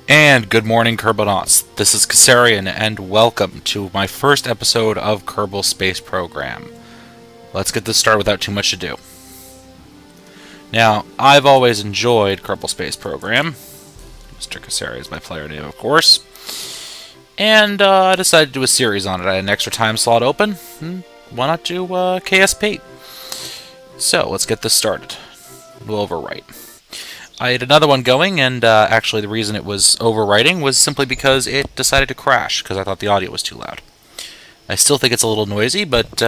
And good morning, Kerbonauts. This is Keserian, and welcome to my first episode of Kerbal Space Program. Let's get this started without too much ado. Now, I've always enjoyed Kerbal Space Program. MrKeserian is my player name, of course. And I decided to do a series on it. I had an extra time slot open. Why not do KSP? So, let's get this started. We'll overwrite. I had another one going, and actually the reason it was overwriting was simply because it decided to crash, because I thought the audio was too loud. I still think it's a little noisy, but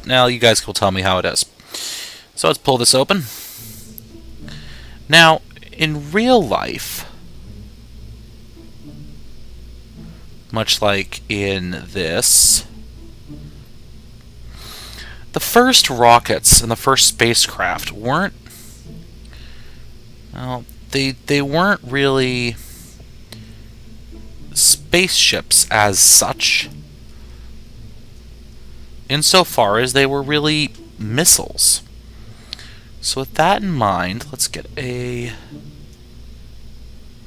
now you guys will tell me how it is. So let's pull this open. Now, in real life, much like in this, the first rockets and the first spacecraft weren't Well, they weren't really spaceships as such, insofar as they were really missiles. So with that in mind, let's get a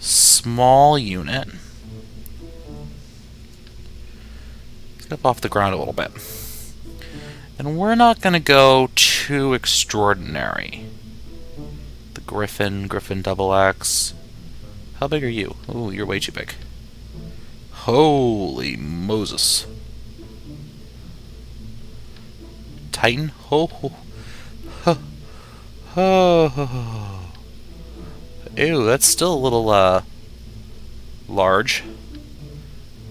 small unit. Let's get up off the ground a little bit. And we're not going to go too extraordinary. Griffin double X. How big are you? Ooh, you're way too big. Holy Moses. Titan? Oh. Ew, that's still a little, large.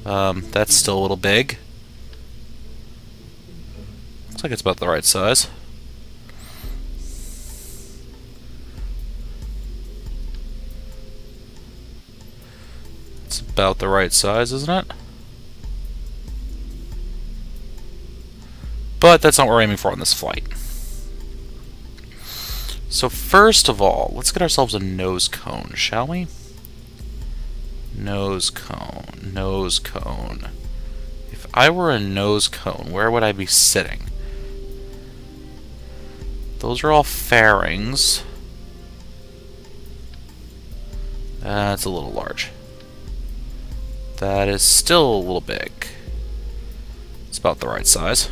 That's still a little big. Looks like it's about the right size. About the right size, isn't it? But that's not what we're aiming for on this flight. So first of all, let's get ourselves a nose cone, shall we? Nose cone, nose cone. If I were a nose cone, where would I be sitting? Those are all fairings. That's a little large. That is still a little big. It's about the right size.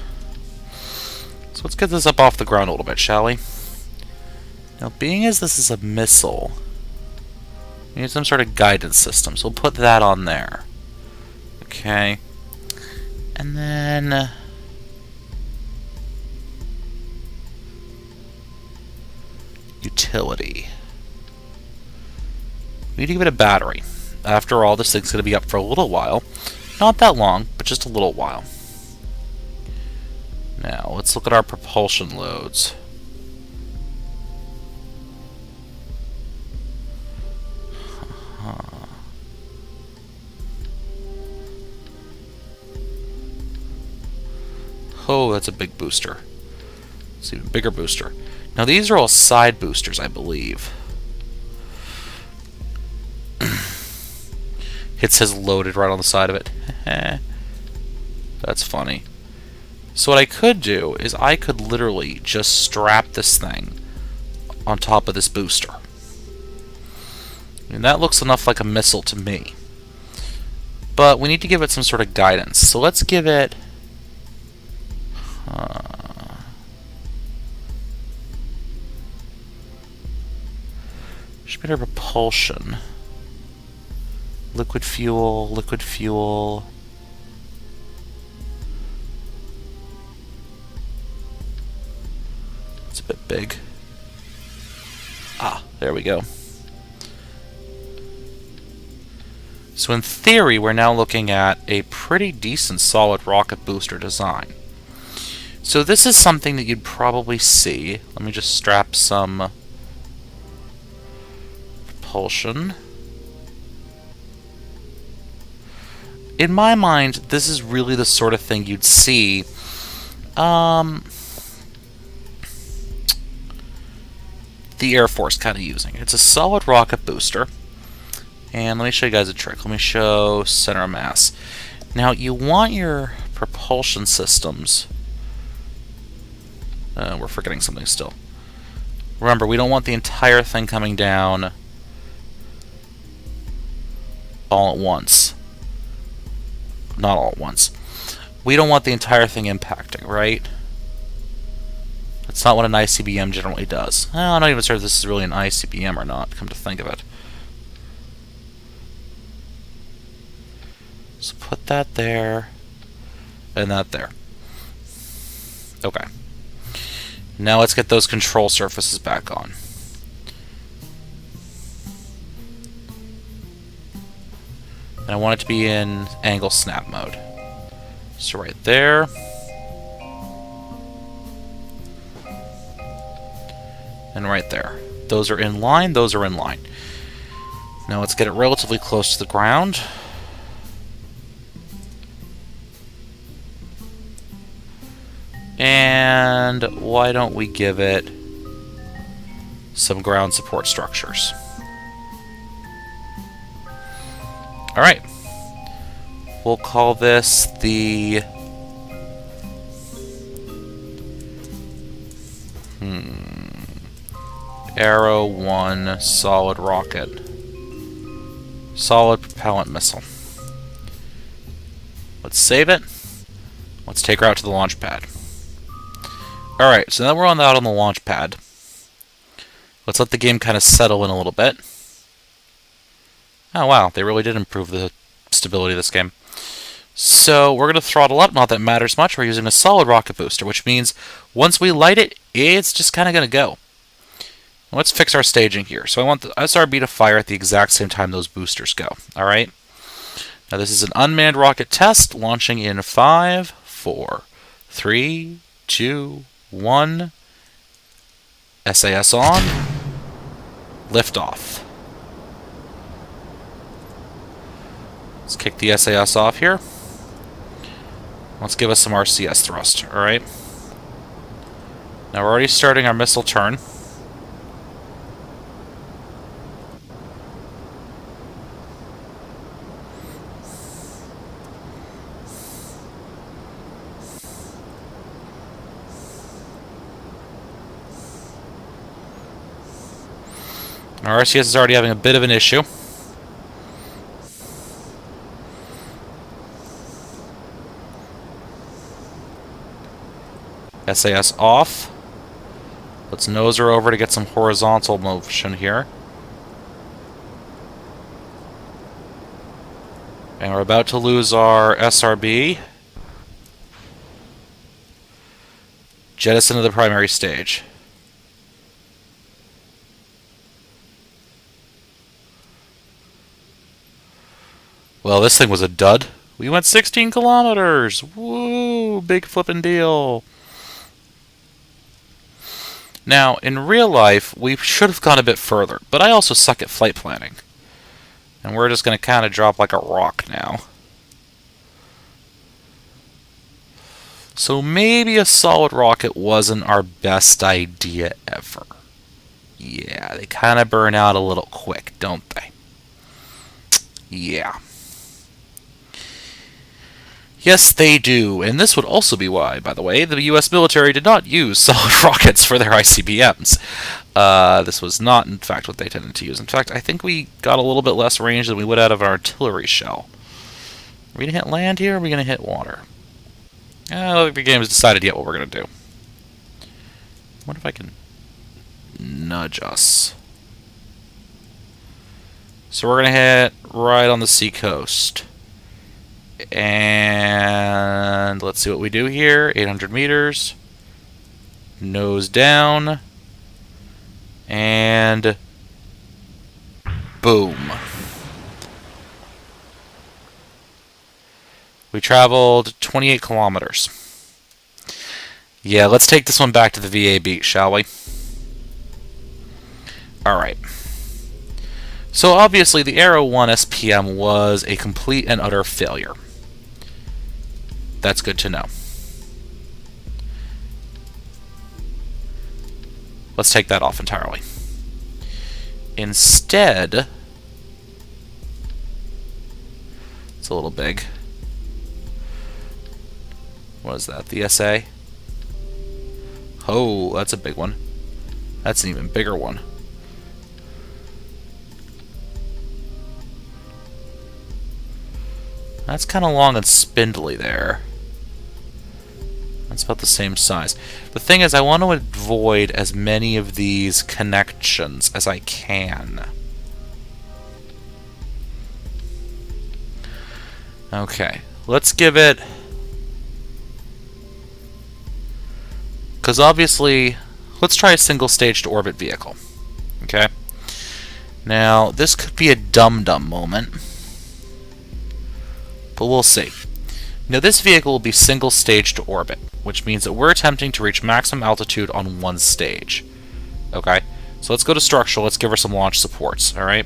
So let's get this up off the ground a little bit, shall we? Now, being as this is a missile, we need some sort of guidance system, so we'll put that on there. Okay. And then utility. We need to give it a battery. After all, this thing's going to be up for a little while. Not that long, but just a little while. Now, let's look at our propulsion loads. Oh, that's a big booster. It's an even bigger booster. Now, these are all side boosters, I believe. It says loaded right on the side of it. That's funny. So what I could do is I could literally just strap this thing on top of this booster. And that looks enough like a missile to me. But we need to give it some sort of guidance. So let's give it should be a propulsion. Liquid fuel, liquid fuel. It's a bit big. Ah, there we go. So in theory, we're now looking at a pretty decent solid rocket booster design. So this is something that you'd probably see. Let me just strap some propulsion. In my mind, this is really the sort of thing you'd see the Air Force kind of using. It's a solid rocket booster. And let me show you guys a trick. Let me show center of mass. Now, you want your propulsion systems. We're forgetting something still. Remember, we don't want the entire thing coming down all at once. Not all at once. We don't want the entire thing impacting, right? That's not what an ICBM generally does. I'm not even sure if this is really an ICBM or not, come to think of it. So put that there, and that there. Okay. Now let's get those control surfaces back on. And I want it to be in angle snap mode. So right there. And right there. Those are in line, those are in line. Now let's get it relatively close to the ground. And why don't we give it some ground support structures? Alright. We'll call this the... Arrow 1 solid rocket. Solid propellant missile. Let's save it. Let's take her out to the launch pad. Alright, so now we're out on the launch pad. Let's let the game kind of settle in a little bit. Oh wow, they really did improve the stability of this game. So we're going to throttle up, not that it matters much. We're using a solid rocket booster, which means once we light it, it's just kind of going to go. Let's fix our staging here. So I want the SRB to fire at the exact same time those boosters go. Alright? Now this is an unmanned rocket test, launching in 5, 4, 3, 2, 1. SAS on. Liftoff. Let's kick the SAS off here. Let's give us some RCS thrust. Alright? Now we're already starting our missile turn. Our RCS is already having a bit of an issue. SAS off. Let's nose her over to get some horizontal motion here. And we're about to lose our SRB. Jettison to the primary stage. Well, this thing was a dud. We went 16 kilometers! Woo! Big flippin' deal. Now, in real life, we should have gone a bit further, but I also suck at flight planning. And we're just going to kind of drop like a rock now. So maybe a solid rocket wasn't our best idea ever. Yeah, they kind of burn out a little quick, don't they? Yeah. Yes, they do. And this would also be why, by the way, the U.S. military did not use solid rockets for their ICBMs. This was not, in fact, what they tended to use. In fact, I think we got a little bit less range than we would out of an artillery shell. Are we going to hit land here, or are we going to hit water? I don't think the game has decided yet what we're going to do. What if I can nudge us? So we're going to hit right on the sea coast. And let's see what we do here. 800 meters. Nose down. And boom. We traveled 28 kilometers. Yeah, let's take this one back to the VA beat, shall we? Alright. So obviously the Arrow 1 SPM was a complete and utter failure. That's good to know. Let's take that off entirely. Instead, it's a little big. What is that? The SA? Oh, that's a big one. That's an even bigger one. That's kind of long and spindly there. That's about the same size. The thing is, I want to avoid as many of these connections as I can. Okay, let's give it... Because obviously, let's try a single-staged orbit vehicle. Okay? Now, this could be a dum-dum moment. But we'll see. Now, this vehicle will be single-staged orbit, which means that we're attempting to reach maximum altitude on one stage. Okay? So let's go to structural. Let's give her some launch supports. Alright?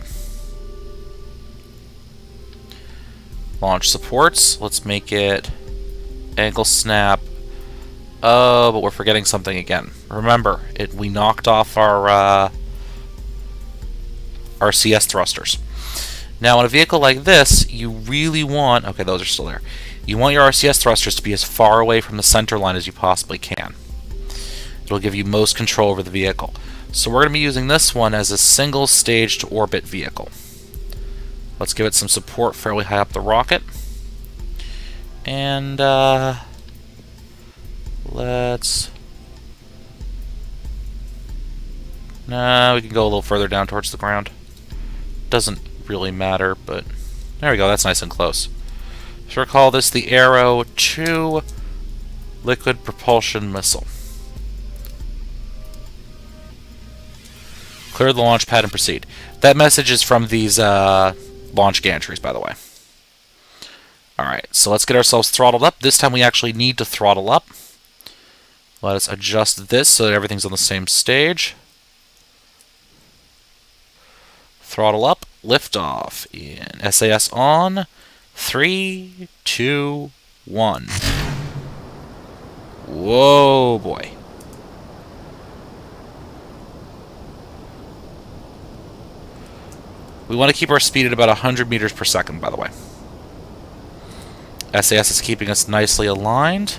Launch supports. Let's make it ankle snap. Oh, but we're forgetting something again. Remember, we knocked off our RCS thrusters. Now, in a vehicle like this, you really want... Okay, those are still there. You want your RCS thrusters to be as far away from the center line as you possibly can. It'll give you most control over the vehicle. So we're going to be using this one as a single-staged orbit vehicle. Let's give it some support fairly high up the rocket. And, let's... Nah, we can go a little further down towards the ground. Doesn't really matter, but... There we go, that's nice and close. So we'll call this the Arrow 2 Liquid Propulsion Missile. Clear the launch pad and proceed. That message is from these launch gantries, by the way. Alright, so let's get ourselves throttled up. This time we actually need to throttle up. Let us adjust this so that everything's on the same stage. Throttle up, lift off. In SAS on. 3, 2, 1. Whoa, boy. We want to keep our speed at about 100 meters per second, by the way. SAS is keeping us nicely aligned.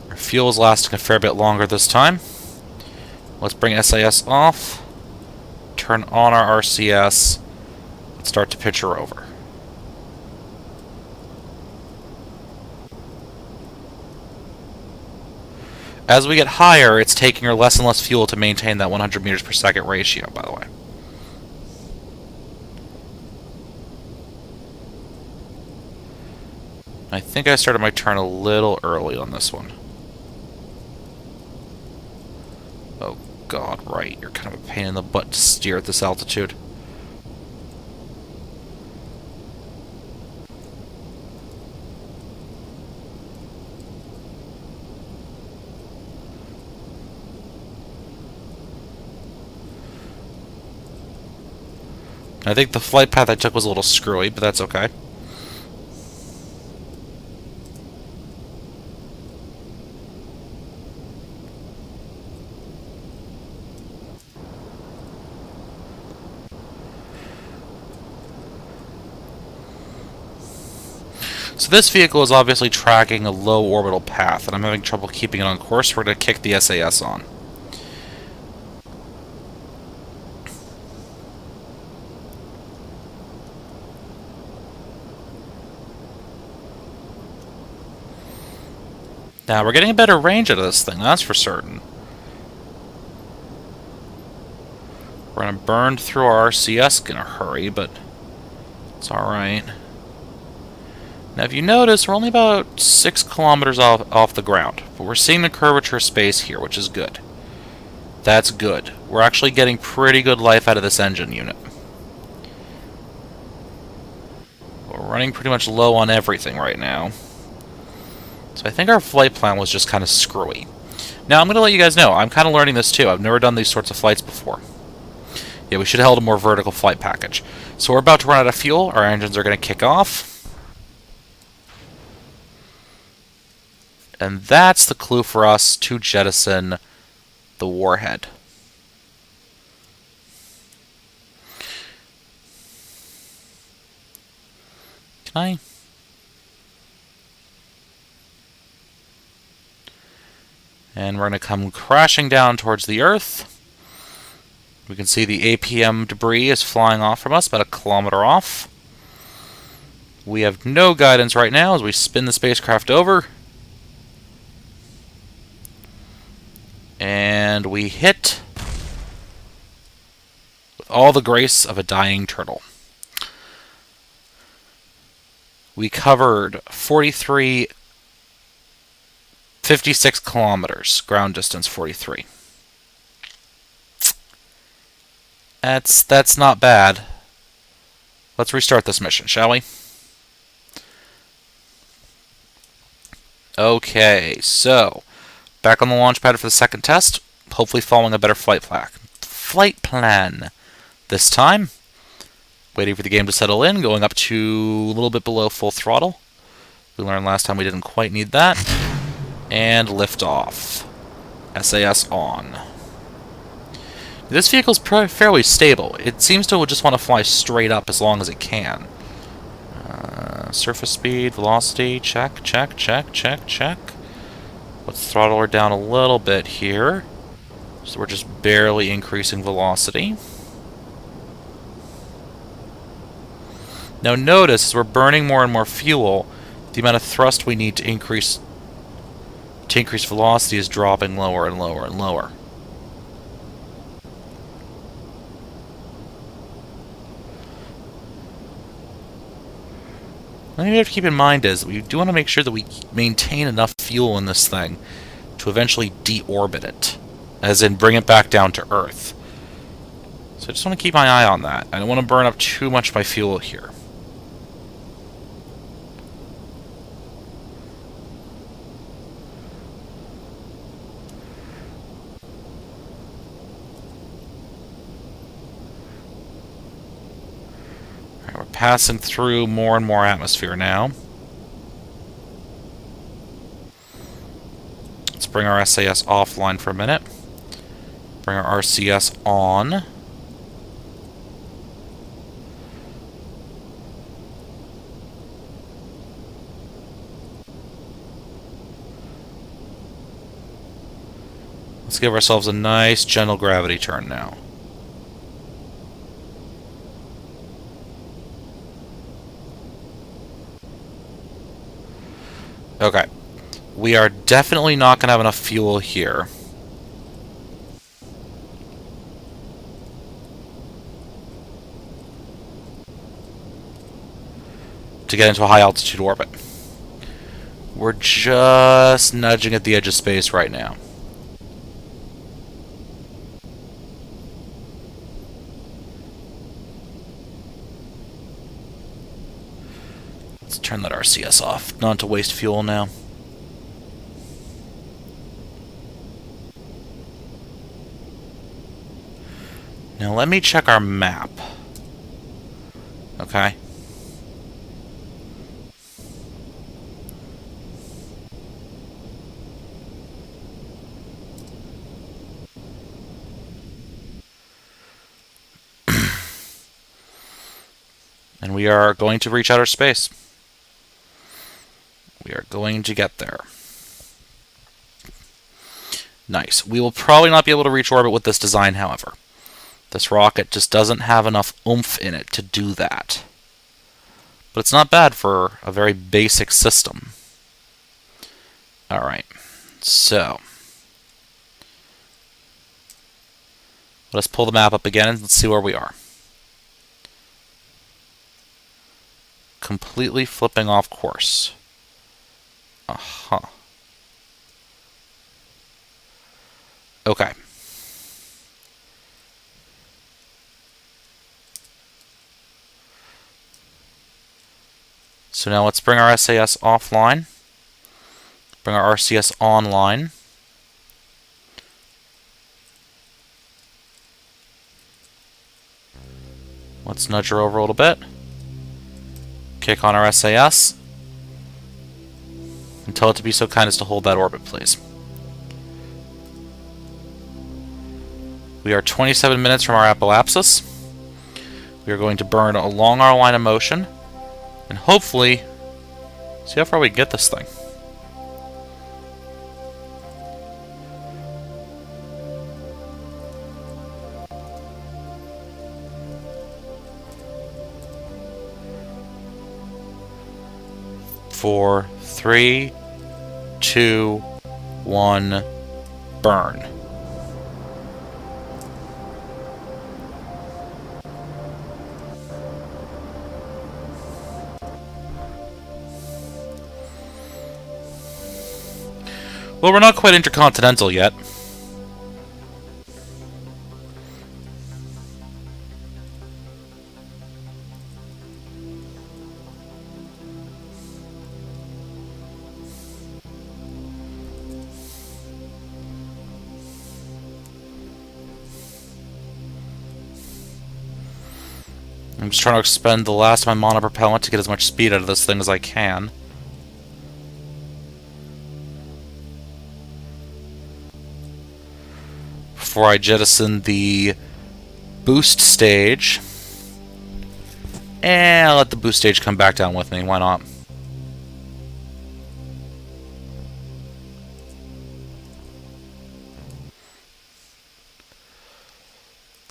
Our fuel is lasting a fair bit longer this time. Let's bring SAS off. Turn on our RCS. Let's start to pitch her over. As we get higher, it's taking her less and less fuel to maintain that 100 meters per second ratio, by the way. I think I started my turn a little early on this one. Oh god, right. You're kind of a pain in the butt to steer at this altitude. I think the flight path I took was a little screwy, but that's okay. So this vehicle is obviously tracking a low orbital path, and I'm having trouble keeping it on course. We're going to kick the SAS on. Now, we're getting a better range out of this thing, that's for certain. We're going to burn through our RCS in a hurry, but it's alright. Now, if you notice, we're only about 6 kilometers off the ground, but we're seeing the curvature of space here, which is good. That's good. We're actually getting pretty good life out of this engine unit. We're running pretty much low on everything right now. So I think our flight plan was just kind of screwy. Now, I'm going to let you guys know, I'm kind of learning this too. I've never done these sorts of flights before. Yeah, we should have held a more vertical flight package. So we're about to run out of fuel. Our engines are going to kick off. And that's the clue for us to jettison the warhead. Can I? And we're going to come crashing down towards the Earth. We can see the APM debris is flying off from us, about 1 kilometer off. We have no guidance right now as we spin the spacecraft over. And we hit with all the grace of a dying turtle. We covered 56 kilometers, ground distance 43. That's not bad. Let's restart this mission, shall we? Okay, so back on the launch pad for the second test, hopefully following a better flight plan this time. Waiting for the game to settle in, going up to a little bit below full throttle. We learned last time we didn't quite need that. And liftoff. SAS on. This vehicle's fairly stable. It seems to just want to fly straight up as long as it can. Surface speed, velocity, check, check, check, check, check. Let's throttle her down a little bit here. So we're just barely increasing velocity. Now notice, as we're burning more and more fuel, the amount of thrust we need to increase velocity is dropping lower and lower and lower. One thing we have to keep in mind is we do want to make sure that we maintain enough fuel in this thing to eventually deorbit it, as in bring it back down to Earth. So I just want to keep my eye on that. I don't want to burn up too much of my fuel here. We're passing through more and more atmosphere now. Let's bring our SAS offline for a minute. Bring our RCS on. Let's give ourselves a nice gentle gravity turn now. Okay. We are definitely not going to have enough fuel here. To get into a high altitude orbit. We're just nudging at the edge of space right now. Let's turn that RCS off. Not to waste fuel now. Now let me check our map. Okay. And we are going to reach outer space. We are going to get there. Nice. We will probably not be able to reach orbit with this design, however. This rocket just doesn't have enough oomph in it to do that. But it's not bad for a very basic system. Alright, so let's pull the map up again and let's see where we are. Completely flipping off course. Uh-huh. Okay. So now let's bring our SAS offline. Bring our RCS online. Let's nudge her over a little bit. Kick on our SAS. And tell it to be so kind as to hold that orbit, please. We are 27 minutes from our apoapsis. We are going to burn along our line of motion. And hopefully, see how far we can get this thing. 4, 3, 2, 1, burn. Well, we're not quite intercontinental yet. I'm just trying to expend the last of my monopropellant to get as much speed out of this thing as I can. Before I jettison the boost stage. And I'll let the boost stage come back down with me, why not?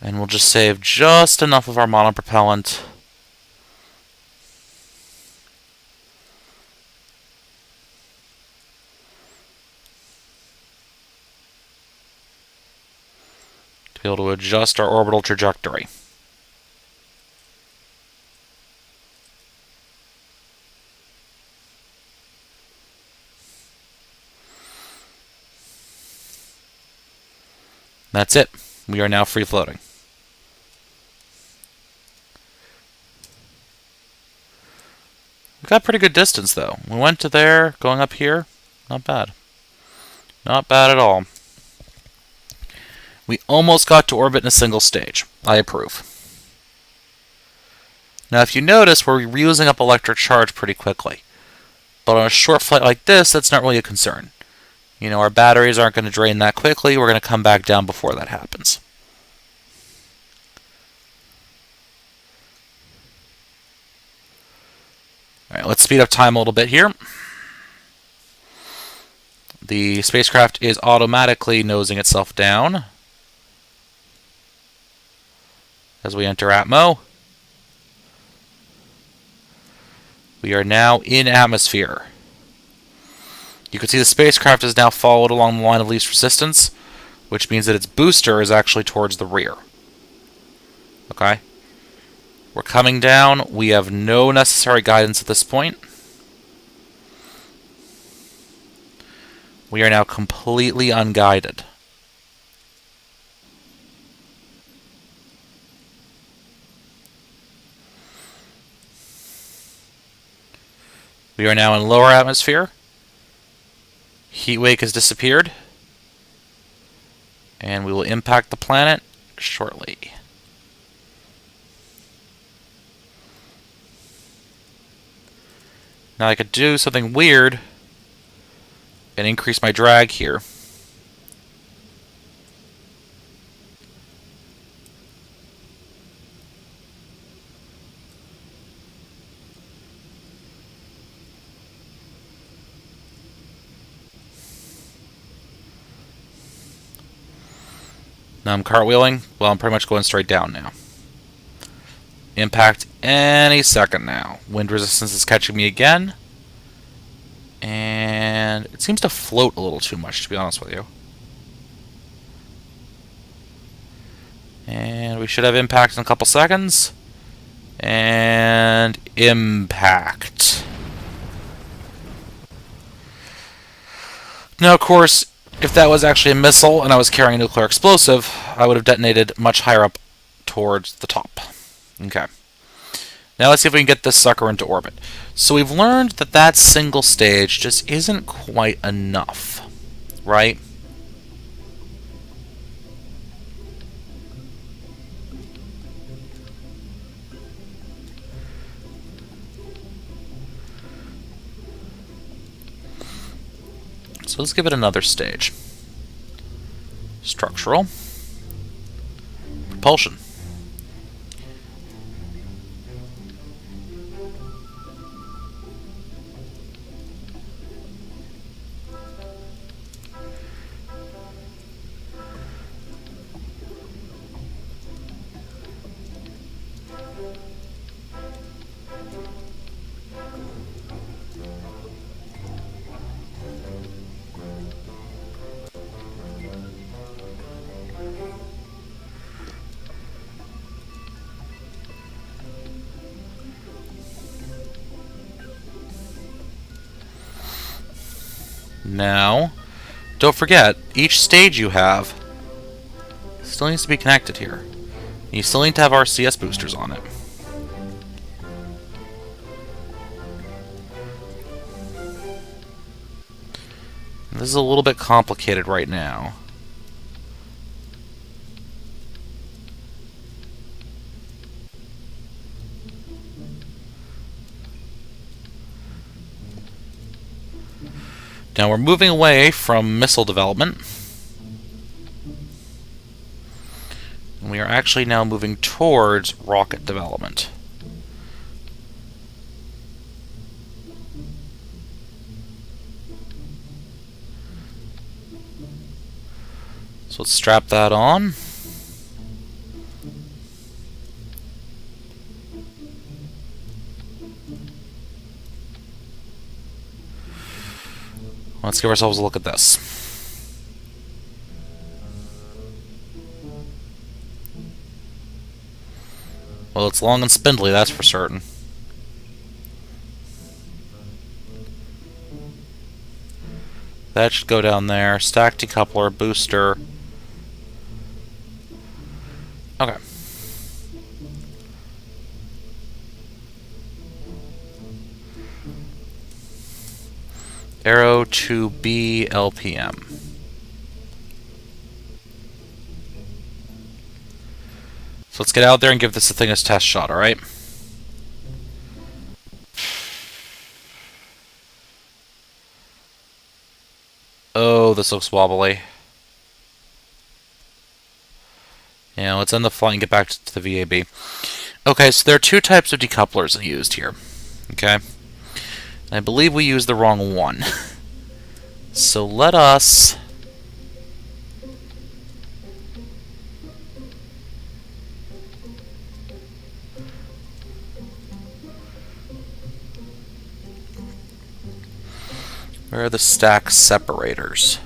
And we'll just save just enough of our monopropellant to be able to adjust our orbital trajectory. That's it. We are now free floating. We got pretty good distance though. We went to there, going up here. Not bad. Not bad at all. We almost got to orbit in a single stage. I approve. Now if you notice, we're reusing up electric charge pretty quickly. But on a short flight like this, that's not really a concern. You know, our batteries aren't going to drain that quickly. We're going to come back down before that happens. Alright, let's speed up time a little bit here. The spacecraft is automatically nosing itself down as we enter Atmo. We are now in atmosphere. You can see the spacecraft has now followed along the line of least resistance, which means that its booster is actually towards the rear. Okay? We're coming down. We have no necessary guidance at this point. We are now completely unguided. We are now in lower atmosphere. Heat wake has disappeared. And we will impact the planet shortly. Now I could do something weird and increase my drag here. Now I'm cartwheeling. Well, I'm pretty much going straight down now. Impact any second now. Wind resistance is catching me again. And it seems to float a little too much, to be honest with you. And we should have impact in a couple seconds. And impact. Now, of course, if that was actually a missile and I was carrying a nuclear explosive, I would have detonated much higher up towards the top. Okay. Now let's see if we can get this sucker into orbit. So we've learned that that single stage just isn't quite enough, right? So let's give it another stage. Structural. Propulsion. Now, don't forget, each stage you have still needs to be connected here. You still need to have RCS boosters on it. This is a little bit complicated right now. Now we're moving away from missile development. And we are actually now moving towards rocket development. So let's strap that on. Let's give ourselves a look at this. Well, it's long and spindly, that's for certain. That should go down there. Stack decoupler, booster. Okay. Arrow to B LPM. So let's get out there and give this thing a test shot, alright? Oh, this looks wobbly. Yeah, let's end the flight and get back to the VAB. Okay, so there are two types of decouplers used here. Okay? I believe we used the wrong one. So let us... Where are the stack separators?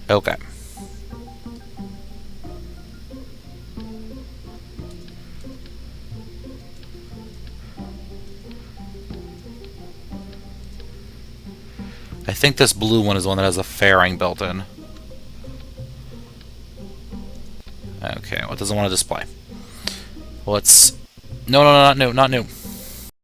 Okay. I think this blue one is the one that has a fairing built in. Okay, what does it want to display? Let's... No, not new, not new.